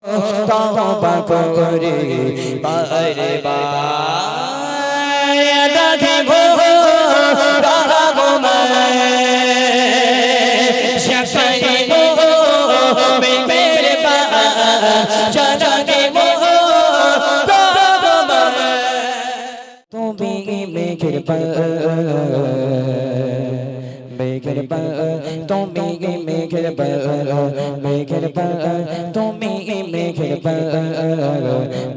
तौबा करे बारे बार देखो रागो मैं शक्ति मो मेरे बार चला के मो रागो मैं तुम भी मेरे बार मेरे बार तुम भी मेरे बार मेरे बार तुम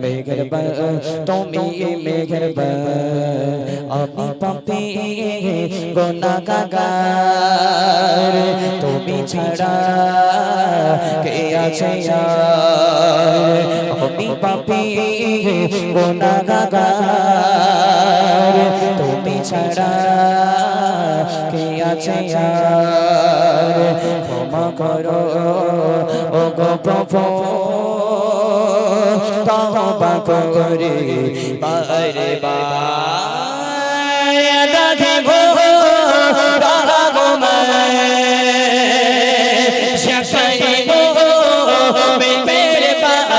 मेघरबान তুমি মেঘরবান আমি পাপী গুনাহগার তুমি ছাড়া কে আছে আর আমি পাপী গুনাহগার তুমি ছাড়া কে আছে আর ক্ষমা করো ও গো প্রভু तौबा करे बारे बार देखो रागो मैं शक्ति मो मेरे बार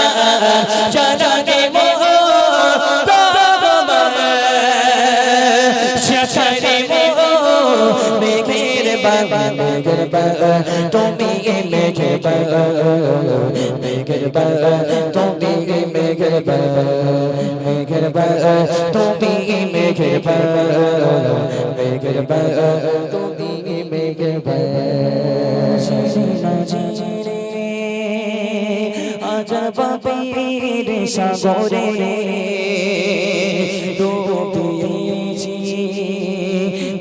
चला के मो रागो मैं शक्ति मो मेरे बार तुम्ही मेरे बार तुम्ही मेघरबान তুমি মেঘরবান তুমি মেঘরবান শিরিনা জিরে আজ পাপীর সাগরে ডুবিয়েছি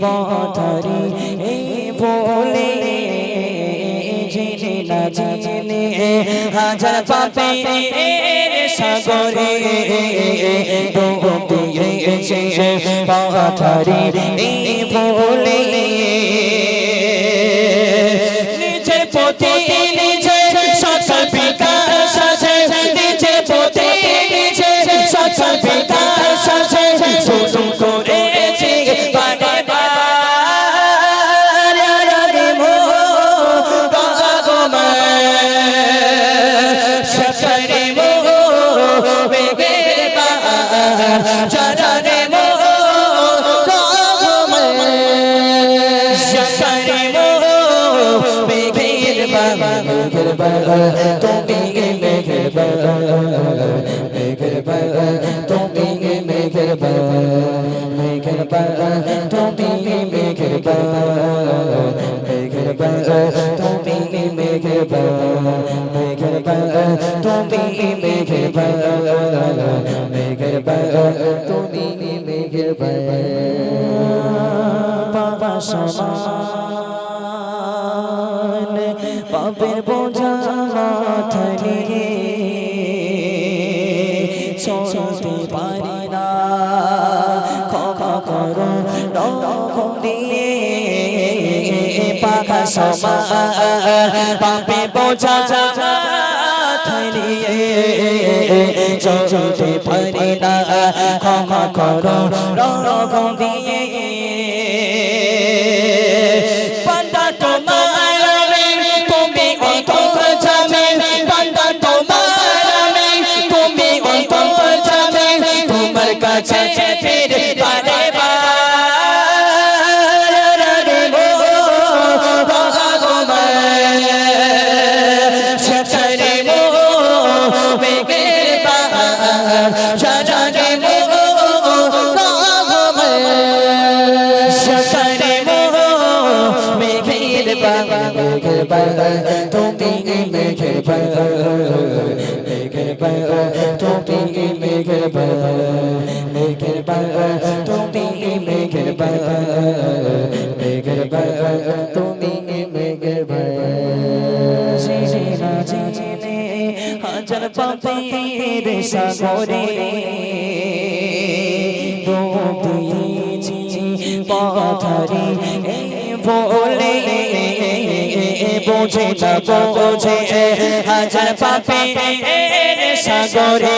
পথরি বলে জেনে না জেনে হাজার পাপীর সাগরে ডুবিয়েছে পথরি বলে নিজে পথে নিজে সকল বিকাশ আছে নিজে পথে নিজে সকল বিকাশ আছে শুরু করেছি বারে বার রাগমো রাগো मैं শকরে মো মেঘের বাহার চরণে মো রাগো मैं শকরে মো মেঘের বাহার তুমি মেঘের বাহার তুমি মেঘের বাহার তুমি মেঘের বাহার তুমি মেঘের বাহার তুমি মেঘের বাহার তুমি মেঘের বাবা সমান পাপের বোঝা মাথায় চলতে পারি না ক্ষমা করো রকম দিয়ে পাখা সমান পাপের বোঝা চলতে পারি না ক্ষমা করো রকম দিয়ে বান্দা তোমার তুমি অন্তর যাবে বান্দা তোমার তুমি অন্তর যাবে তোমার কাছে ফিরে বারে বার রাগমো রাগো मैं শকরে মো মেঘের বাহার চরণে মো রাগো मैं শকরে মো মেঘের বাহার তুমি মেঘের বাহার তুমি মেঘের বাহার তুমি মেঘের বাহার তুমি মেঘের বাহার শিরিনা জিনে হাজার পাপীর সাগরে ডুবিয়েছি পথরি বলে বোঝে না বোঝে হাজার পাপীর সাগরে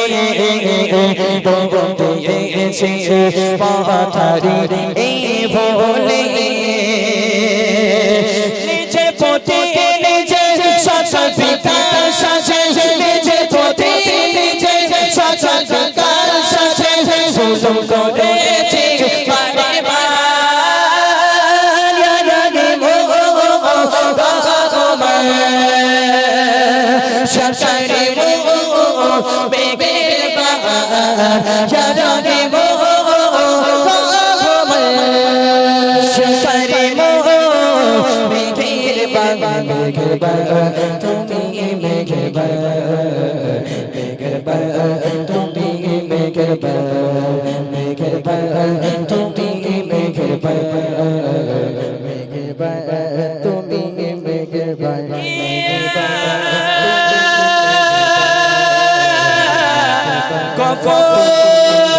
ডুবিয়েছি পথরি বলে নিজে পথে নিজে সকল বিকাশ আছে নিজে পথে গফর